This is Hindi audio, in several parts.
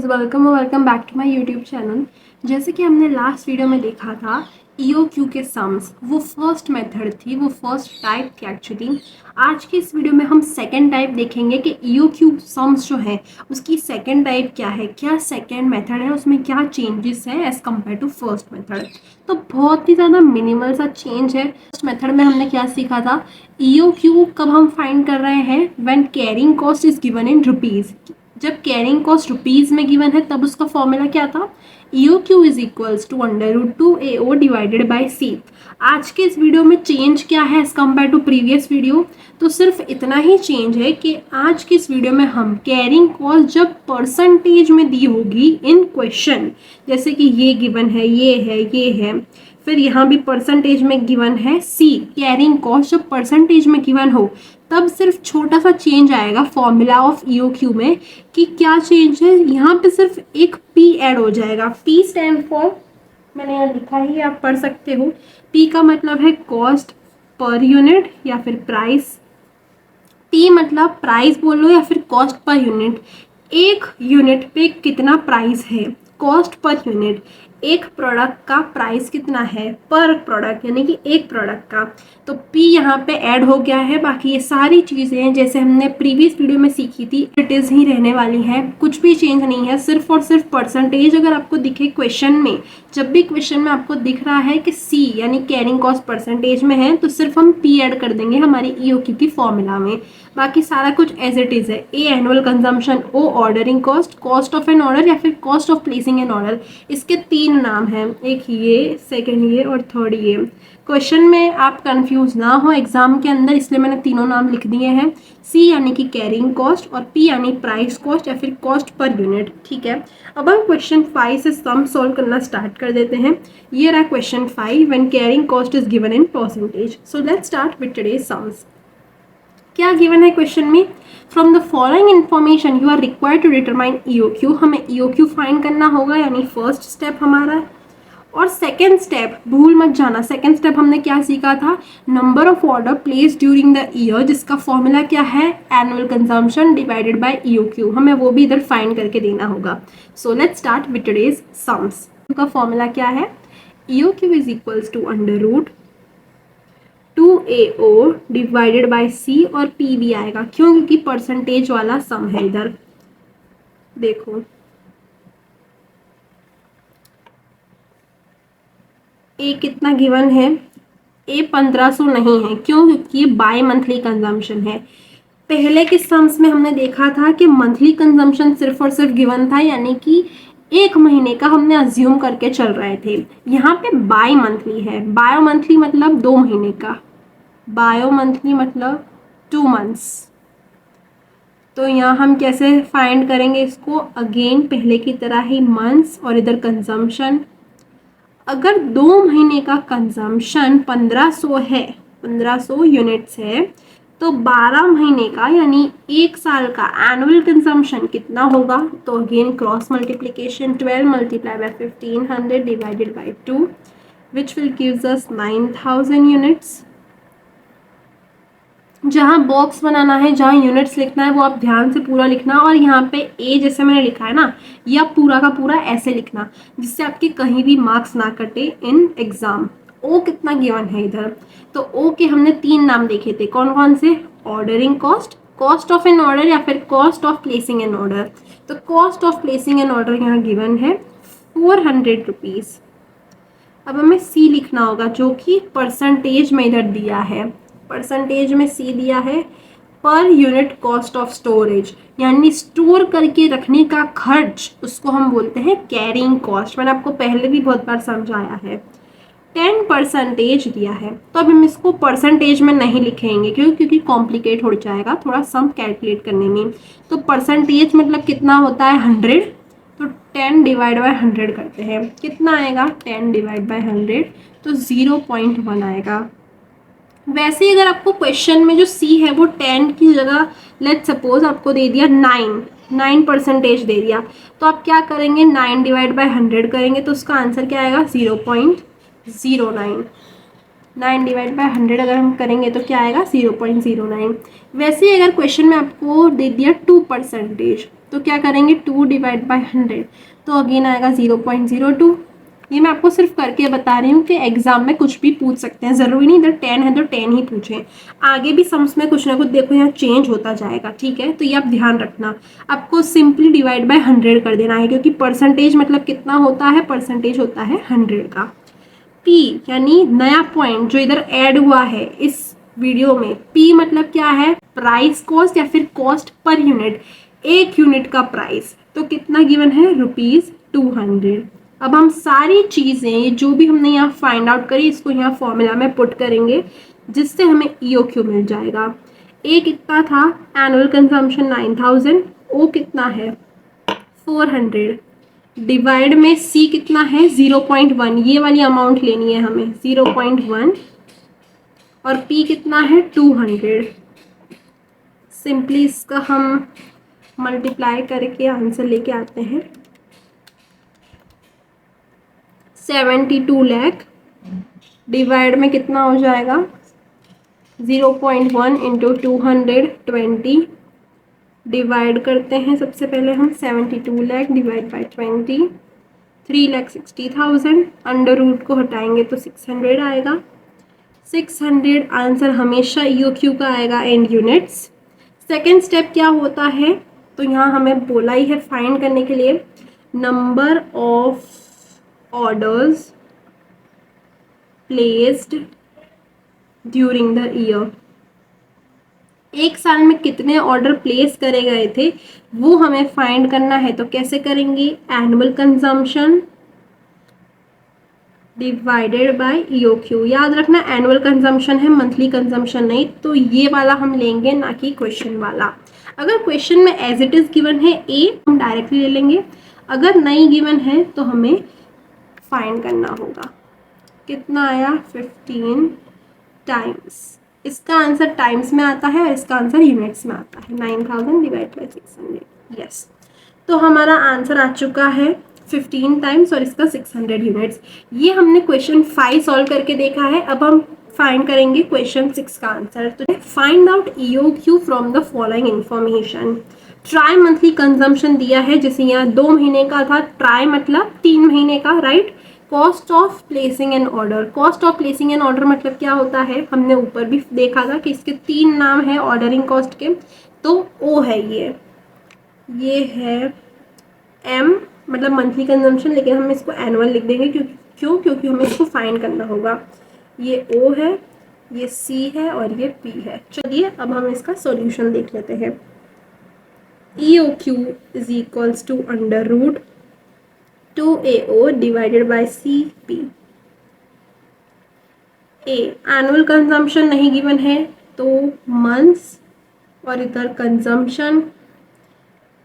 Guys, welcome back to my YouTube channel. जैसे कि हमने लास्ट वीडियो में देखा था EOQ के सम्स, वो फर्स्ट मेथड थी, वो फर्स्ट टाइप थी एक्चुअली। आज की इस वीडियो में हम सेकंड टाइप देखेंगे कि EOQ सम्स जो है उसकी सेकंड टाइप क्या है, क्या सेकंड मेथड है, उसमें क्या चेंजेस है as compare to first method. तो बहुत ही ज़्यादा मिनिमल सा चेंज है। फर्स्ट मेथड में हमने क्या सीखा था, EOQ कब हम फाइंड कर रहे हैं, when carrying cost is given in rupees. जब कैरिंग कॉस्ट रुपीज़ में गिवन है तब उसका फॉर्मूला क्या था, EOQ is equals to √2AO divided by C। आज के इस वीडियो में चेंज क्या है as compare to previous video, तो सिर्फ इतना ही चेंज है कि आज की इस वीडियो में हम कैरिंग कॉस्ट जब परसेंटेज में दी होगी इन क्वेश्चन, जैसे कि ये गिवन है, ये है, फिर यहाँ भी परसेंटेज में गिवन है C, कैरिंग कॉस्ट जब परसेंटेज में गिवन हो तब सिर्फ छोटा सा चेंज आएगा फॉर्मूला ऑफ EOQ में। कि क्या चेंज है, यहाँ पे सिर्फ एक P ऐड हो जाएगा। P स्टैंड फॉर, मैंने यहाँ लिखा ही, आप पढ़ सकते हो। P का मतलब है कॉस्ट पर यूनिट या फिर प्राइस। P मतलब प्राइस बोल लो या फिर कॉस्ट पर यूनिट। एक यूनिट पे कितना प्राइस है, कॉस्ट पर यूनिट। एक प्रोडक्ट का प्राइस कितना है पर प्रोडक्ट, यानी कि एक प्रोडक्ट का। तो P यहाँ पे ऐड हो गया है। बाकी ये सारी चीज़ें जैसे हमने प्रीवियस वीडियो में सीखी थी इट इज़ ही रहने वाली हैं, कुछ भी चेंज नहीं है। सिर्फ और सिर्फ परसेंटेज अगर आपको दिखे क्वेश्चन में, जब भी क्वेश्चन में आपको दिख रहा है कि C यानी कैरिंग कॉस्ट परसेंटेज में है, तो सिर्फ हम P ऐड कर देंगे हमारी EOQ की फॉर्मूला में। बाकी सारा कुछ एज इट इज़ है। A annual consumption, O ordering cost, cost of an order या फिर cost of placing an order. इसके तीन नाम हैं, एक ये, सेकंड ये और थर्ड ये। क्वेश्चन में आप कंफ्यूज ना हो एग्जाम के अंदर, इसलिए मैंने तीनों नाम लिख दिए हैं। C यानी कि कैरिंग कॉस्ट और P यानी प्राइस कॉस्ट या फिर कॉस्ट पर यूनिट। ठीक है, अब हम क्वेश्चन 5 से सम सॉल्व करना स्टार्ट कर देते हैं। ये रहा question 5, when carrying cost is given in percentage. So let's start with today's sums. क्या गिवन है क्वेश्चन में, from the following information you are required to determine EOQ। हमें EOQ फाइंड करना होगा, यानी फर्स्ट स्टेप हमारा है। और सेकेंड स्टेप भूल मत जाना, सेकेंड स्टेप हमने क्या सीखा था, number of order place during the year, जिसका फॉर्मूला क्या है, annual consumption divided by EOQ। हमें वो भी इधर फाइंड करके देना होगा। So let's start with today's sums. का फॉर्मूला क्या है, EOQ is equals to √2AO divided by C, और P भी आएगा, क्यों, क्योंकि परसेंटेज वाला सम है इधर। देखो A कितना गिवन है, A 1500 नहीं है, क्यों, क्योंकि ये बाय मंथली कंजम्पशन है। पहले के सम्स में हमने देखा था कि मंथली कंजम्पशन सिर्फ और सिर्फ गिवन था, यानी कि एक महीने का हमने अज्यूम करके चल रहे थे। यहाँ पे बाय मंथली है, बायो मंथली मतलब 2 महीने का, बायो मंथली मतलब 2 मंथ्स। तो यहाँ हम कैसे फाइंड करेंगे इसको, अगेन पहले की तरह ही मंथ्स और इधर कंजम्पशन। अगर 2 महीने का कंजम्पशन 1500 है, 1500 यूनिट्स है, तो 12 महीने का यानी एक साल का एनुअल कंजम्पशन कितना होगा। तो again cross multiplication, 12 multiply bye 1500 divided by 2 which will gives us 9000 units. जहाँ बॉक्स बनाना है, जहाँ यूनिट्स लिखना है, वो आप ध्यान से पूरा लिखना। और यहाँ पे A जैसे मैंने लिखा है ना, ये आप पूरा का पूरा ऐसे लिखना, जिससे आपके कहीं भी मार्क्स ना कटे इन एग्जाम। O कितना गिवन है इधर, तो O के हमने 3 नाम देखे थे, कौन कौन से, ordering cost, cost of an order या फिर cost of placing an order. तो cost of placing an order यहाँ गिवन है 400 रुपीज़। अब हमें C लिखना होगा, जो कि परसेंटेज में इधर दिया है, परसेंटेज में C दिया है, per unit cost of storage, यानी स्टोर करके रखने का खर्च, उसको हम बोलते हैं कैरिंग कॉस्ट। मैंने आपको पहले भी बहुत बार समझाया है। 10% दिया है, तो अब हम इसको परसेंटेज में नहीं लिखेंगे, क्योंकि कॉम्प्लिकेट हो जाएगा थोड़ा सम कैलकुलेट करने में। तो परसेंटेज मतलब कितना होता है, 100। तो 10 डिवाइड बाय 100 करते हैं, कितना आएगा, 10 डिवाइड बाय 100, तो 0.1 आएगा। वैसे ही अगर आपको क्वेश्चन में जो C है वो 10 की जगह लेट्स सपोज आपको दे दिया 9% दे दिया, तो आप क्या करेंगे, 9 डिवाइड बाय 100 करेंगे, तो उसका आंसर क्या आएगा, 0.09। 9 डिवाइड बाय 100 अगर हम करेंगे तो क्या आएगा, 0.09। वैसे ही अगर क्वेश्चन में आपको दे दिया 2%, तो क्या करेंगे 2 डिवाइड बाई 100, तो अगेन आएगा 0.02। ये मैं आपको सिर्फ करके बता रही हूँ कि एग्जाम में कुछ भी पूछ सकते हैं, ज़रूरी नहीं इधर 10 है तो 10 ही पूछें, आगे भी सम्स में कुछ ना कुछ देखो यहाँ चेंज होता जाएगा, ठीक है। तो ये आप ध्यान रखना, आपको सिंपली डिवाइड बाय 100 कर देना है, क्योंकि परसेंटेज मतलब कितना होता है, परसेंटेज होता है 100 का। P यानी नया पॉइंट जो इधर ऐड हुआ है इस वीडियो में, P मतलब क्या है, प्राइस कॉस्ट या फिर कॉस्ट पर यूनिट, एक यूनिट का प्राइस, तो कितना गिवन है ₹200। अब हम सारी चीज़ें जो भी हमने यहाँ फाइंड आउट करी इसको यहाँ फॉर्मूला में पुट करेंगे, जिससे हमें EOQ मिल जाएगा। ए कितना था, एनुअल कंजम्पशन 9000, ओ कितना है 400, डिवाइड में सी कितना है 0.1, ये वाली अमाउंट लेनी है हमें 0.1, और पी कितना है 200। सिंपली इसका हम मल्टीप्लाई करके आंसर लेके आते हैं, 72 लाख डिवाइड में कितना हो जाएगा 0.1 इंटू 220, डिवाइड करते हैं सबसे पहले हम 72 lakh divide by 20, 3,60,000, under root को हटाएंगे तो 600 आएगा। 600 आंसर हमेशा EOQ का आएगा एंड यूनिट्स। सेकेंड स्टेप क्या होता है, तो यहाँ हमें बोला ही है फाइंड करने के लिए number of orders placed during the year, एक साल में कितने ऑर्डर प्लेस करे गए थे वो हमें फाइंड करना है। तो कैसे करेंगे, annual consumption divided by EOQ, याद रखना एनुअल कंजम्पशन है, मंथली कंजम्पशन नहीं, तो ये वाला हम लेंगे ना कि क्वेश्चन वाला। अगर क्वेश्चन में एज इट इज गिवन है ए, हम डायरेक्टली ले लेंगे, अगर नहीं गिवन है तो हमें फाइंड करना होगा। कितना आया 15 टाइम्स, इसका आंसर टाइम्स में आता है और इसका आंसर यूनिट्स में आता है, 9000 डिवाइड बाई 600, यस। तो हमारा आंसर आ चुका है 15 टाइम्स और इसका 600 यूनिट्स। ये हमने क्वेश्चन 5 सॉल्व करके देखा है, अब हम फाइंड करेंगे क्वेश्चन 6 का आंसर। तो find out EOQ from the following information. Try monthly consumption दिया है, जैसे यहाँ 2 महीने का था, ट्राई मतलब 3 महीने का, right. Cost of placing an order, cost of placing an order मतलब क्या होता है, हमने ऊपर भी देखा था कि इसके 3 नाम है ऑर्डरिंग कॉस्ट के, तो ओ है ये है M मतलब मंथली कंजम्पशन, लेकिन हम इसको एनुअल लिख देंगे, क्योंकि हमें इसको फाइंड करना होगा। ये O है, ये C है और ये P है। चलिए अब हम इसका सॉल्यूशन देख लेते हैं। EOQ is equals to under root 2AO divided by CP। A annual consumption नहीं गिवन है तो मंथ्स, और इधर कंजम्पशन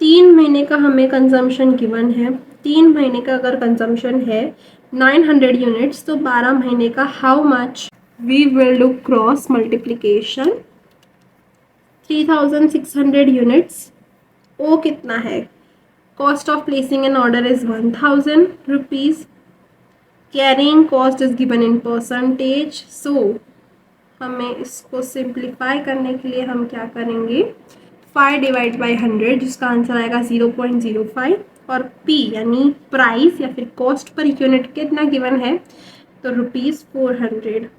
3 महीने का हमें कंजम्पशन गिवन है। 3 महीने का अगर कंजम्पशन है 900 यूनिट्स, तो 12 महीने का how much, we will do cross multiplication 3600 units. ओ कितना है, cost of placing an order is 1000 rupees, carrying cost is given in percentage, so हमें इसको सिंप्लीफाई करने के लिए हम क्या करेंगे 5 डिवाइड बाई 100, जिसका आंसर आएगा 0.05, और P यानी प्राइस या फिर कॉस्ट पर यूनिट कितना गिवन है, तो ₹400।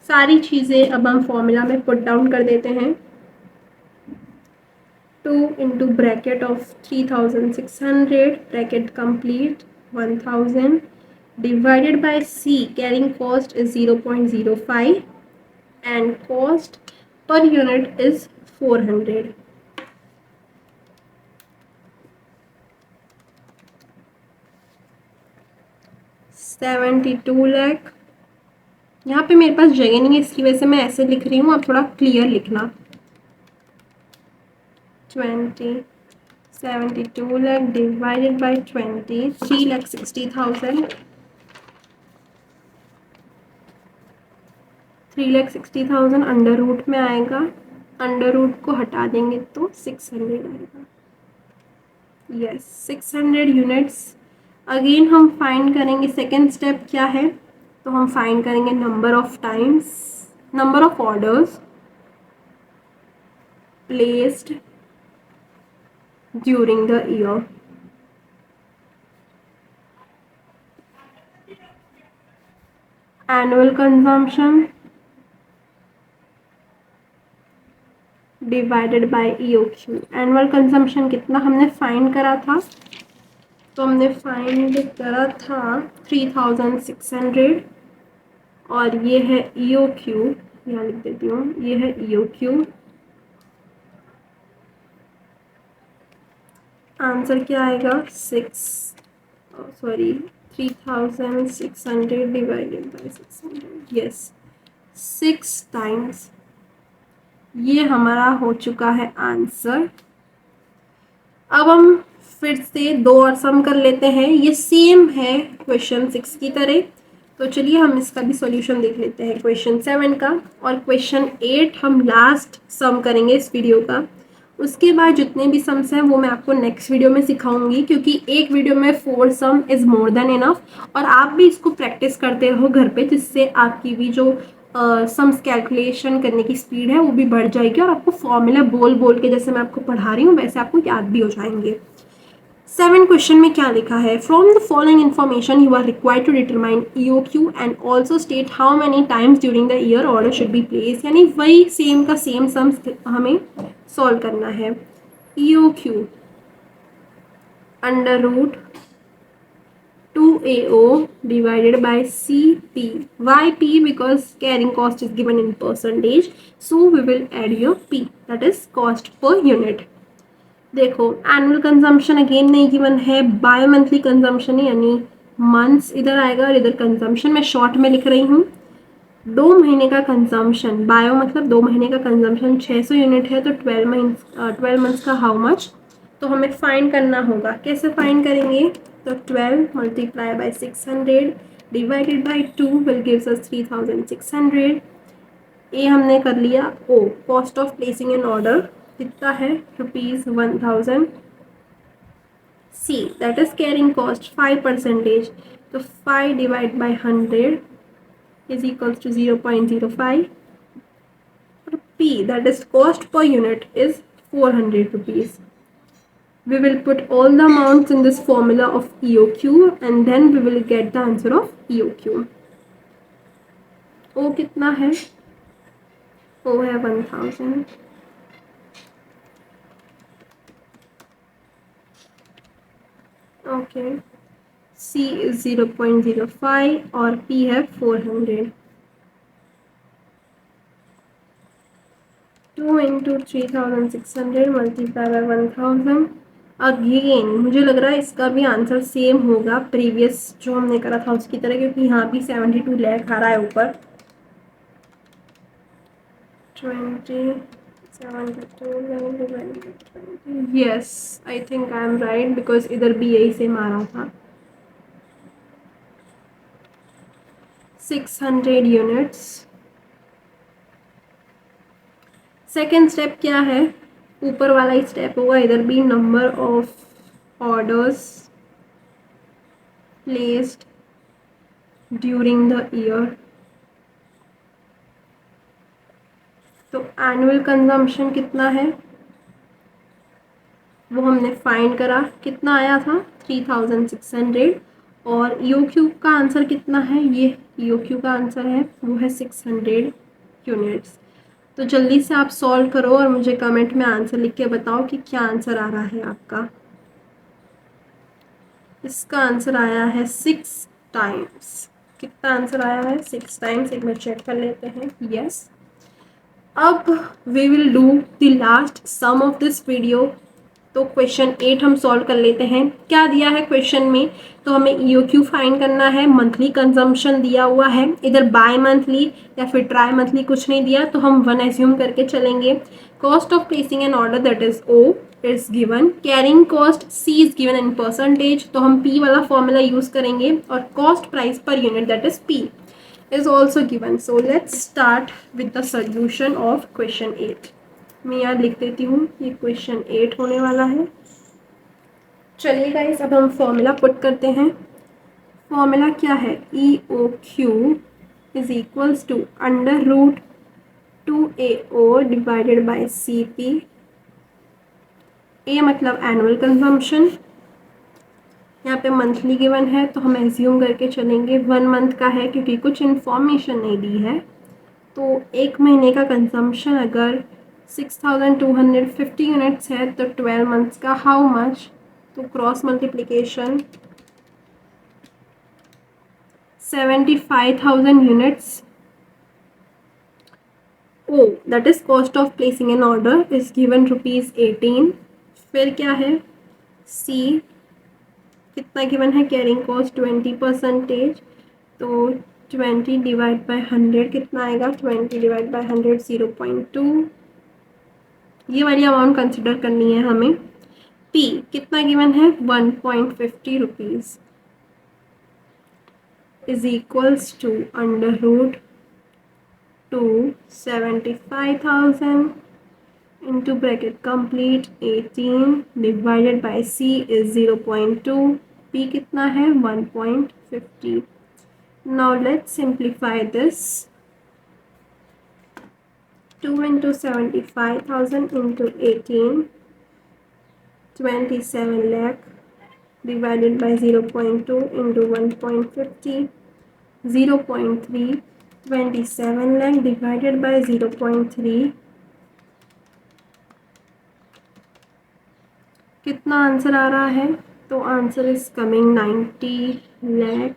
सारी चीज़ें अब हम फॉर्मूला में पुट डाउन कर देते हैं। 2 into bracket of 3600 bracket complete 1000 divided by C, carrying cost is 0.05 and cost per unit is 400. $72 lakh. यहाँ पे मेरे पास जगह नहीं है, इसकी वजह से मैं ऐसे लिख रही हूँ, आप थोड़ा क्लियर लिखना। 72 lakh divided by 20, 3,60,000, 3,60,000 under root में आएगा, अंडर रूट को हटा देंगे तो 600 आएगा, यस 600 यूनिट्स। अगेन हम फाइंड करेंगे, सेकेंड स्टेप क्या है, तो हम फाइंड करेंगे number of times, number of orders placed during the year. Annual consumption divided by EOQ. Annual consumption कितना हमने फाइंड करा था? तो हमने फाइंड करा था 3600 और ये है EOQ. यहाँ लिख देती हूँ, ये है EOQ. आंसर क्या आएगा? 3600 डिवाइडेड बाय 600. Yes, 6 times. ये हमारा हो चुका है आंसर. अब हम फिर से दो और सम कर लेते हैं. ये सेम है क्वेश्चन 6 की तरह. तो चलिए हम इसका भी सॉल्यूशन देख लेते हैं, क्वेश्चन 7 का. और क्वेश्चन 8 हम लास्ट सम करेंगे इस वीडियो का. उसके बाद जितने भी सम्स हैं वो मैं आपको नेक्स्ट वीडियो में सिखाऊंगी, क्योंकि एक वीडियो में 4 सम इज़ मोर देन इनफ. और आप भी इसको प्रैक्टिस करते रहो घर पे, जिससे आपकी भी जो सम्स कैलकुलेशन करने की स्पीड है वो भी बढ़ जाएगी और आपको फॉर्मूला बोल बोल के, जैसे मैं आपको पढ़ा रही हूँ वैसे आपको याद भी हो जाएंगे. 7 क्वेश्चन में क्या लिखा है? From the following information you are required to determine EOQ and also state how many times during the year order should be place. यानी वही सेम का सेम सम्स हमें सॉल्व करना है. EOQ under root 2AO divided by CP. Why P? Because carrying cost is given in percentage, so we will add your P, that is cost per unit. देखो, एनुअल कंजम्पशन अगेन नहीं गिवन है, बाय मंथली कंजम्पशन यानी मंथ्स इधर आएगा और इधर कंजम्पशन मैं शॉर्ट में लिख रही हूँ. 2 महीने का कंजम्पशन, बायो मतलब 2 महीने का कंजम्पशन 600 यूनिट है, तो 12 मंथ्स का हाउ मच. तो हमें फाइंड करना होगा. कैसे फाइंड करेंगे? तो 12 multiply by 600 divided by 2 will gives us 3600. ये हमने कर लिया. ओ, cost of placing an order कितना है? ₹1000. See, that is carrying cost 5%. तो 5 divide by 100 is equals to 0.05. P, that is cost per unit, is 400 rupees. We will put all the amounts in this formula of EOQ and then we will get the answer of EOQ. O कितना है? O है 1000. ओके. C is 0.05 और P है 400. 2 into 3600 multiplied by 1000. अगेन मुझे लग रहा है इसका भी आंसर सेम होगा प्रीवियस जो हमने करा था उसकी तरह, क्योंकि यहाँ भी 72 लाख आ रहा है ऊपर. 20. Yes, I think I am right, because इधर भी यही सेम आ रहा था. 600 यूनिट्स. सेकेंड स्टेप क्या है? ऊपर वाला ही स्टेप होगा. इधर भी number of orders placed during the year. तो एनुअल कंजम्पशन कितना है वो हमने फाइंड करा. कितना आया था? 3600. और EOQ का आंसर कितना है? ये EOQ का आंसर है वो है 600 यूनिट्स. तो जल्दी से आप सॉल्व करो और मुझे कमेंट में आंसर लिख के बताओ कि क्या आंसर आ रहा है आपका. इसका आंसर आया है 6 टाइम्स. कितना आंसर आया है? 6 टाइम्स. एक बार चेक कर लेते हैं. यस. अब we will do the last sum of this video. तो क्वेश्चन 8 हम सॉल्व कर लेते हैं. क्या दिया है क्वेश्चन में? तो हमें EOQ फाइंड करना है. मंथली कंजम्पशन दिया हुआ है. इधर बाय मंथली या फिर ट्राई मंथली कुछ नहीं दिया, तो हम 1 एज्यूम करके चलेंगे. Cost of placing an order that is O is given. Carrying cost C is given in percentage, तो हम P वाला फॉर्मूला यूज़ करेंगे. और cost price per unit that is P is also given. So let's start with the solution of question 8. मैं यहाँ लिख देती हूँ, ये क्वेश्चन 8 होने वाला है. चलिए गाइस, अब हम फॉर्मूला पुट करते हैं. फॉर्मूला क्या है? EOQ is equals to under root 2AO divided by CP. A मतलब एनुअल कंजम्पशन, यहाँ पे मंथली गिवन है तो हम एज्यूम करके चलेंगे 1 मंथ का है क्योंकि कुछ इन्फॉर्मेशन नहीं दी है। तो एक महीने का कंजम्पशन अगर 6250 यूनिट्स है तो 12 मंथ्स का हाउ मच, तो cross multiplication 75,000 units. O that is cost of placing an order is given ₹18। फिर क्या है, सी कितना गिवन है, कैरिंग कॉस्ट 20%, तो 20 डिवाइड बाय 100 कितना आएगा, 20 डिवाइड बाय 100 0.2, ये वाली अमाउंट कंसिडर करनी है हमें। पी कितना गिवन है 1.50 rupees is equals to under root 275,000 into bracket complete 18 divided by C is 0.2, P कितना है 1.50। Now let's simplify this, 2 into 75,000 into 18, 27 lakh divided by 0.2 into 1.50, 0.3, 27 lakh divided by 0.3, कितना आंसर आ रहा है, तो आंसर इज कमिंग 90 लाख।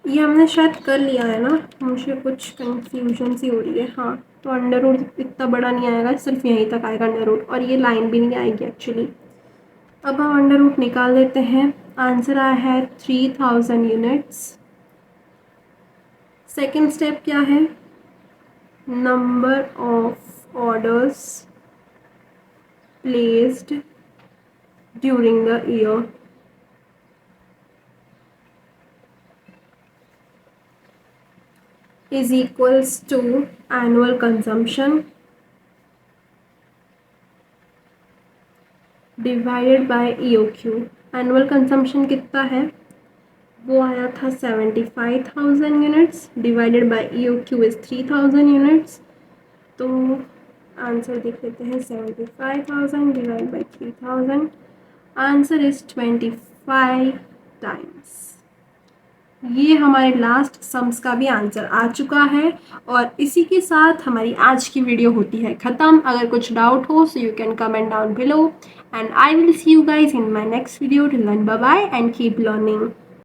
ये हमने शायद कर लिया है ना, मुझे कुछ कंफ्यूजन सी हो रही है। हाँ, तो अंडर रूट इतना बड़ा नहीं आएगा, सिर्फ यहीं तक आएगा अंडर रूट, और ये लाइन भी नहीं आएगी एक्चुअली। अब हम अंडर रूट निकाल लेते हैं, आंसर आया है 3000 यूनिट्स। सेकेंड स्टेप क्या है, number of orders placed during the year is equals to annual consumption divided by EOQ। annual consumption कितना है, वो आया था 75,000 units divided by EOQ is 3000 units. तो आंसर देख लेते हैं, 75,000 divide by 3000, answer is 25 times. ये हमारे लास्ट सम्स का भी आंसर आ चुका है, और इसी के साथ हमारी आज की वीडियो होती है ख़त्म। अगर कुछ डाउट हो so you can comment down below, and I will see you guys in my next video. Till then bye bye and keep learning.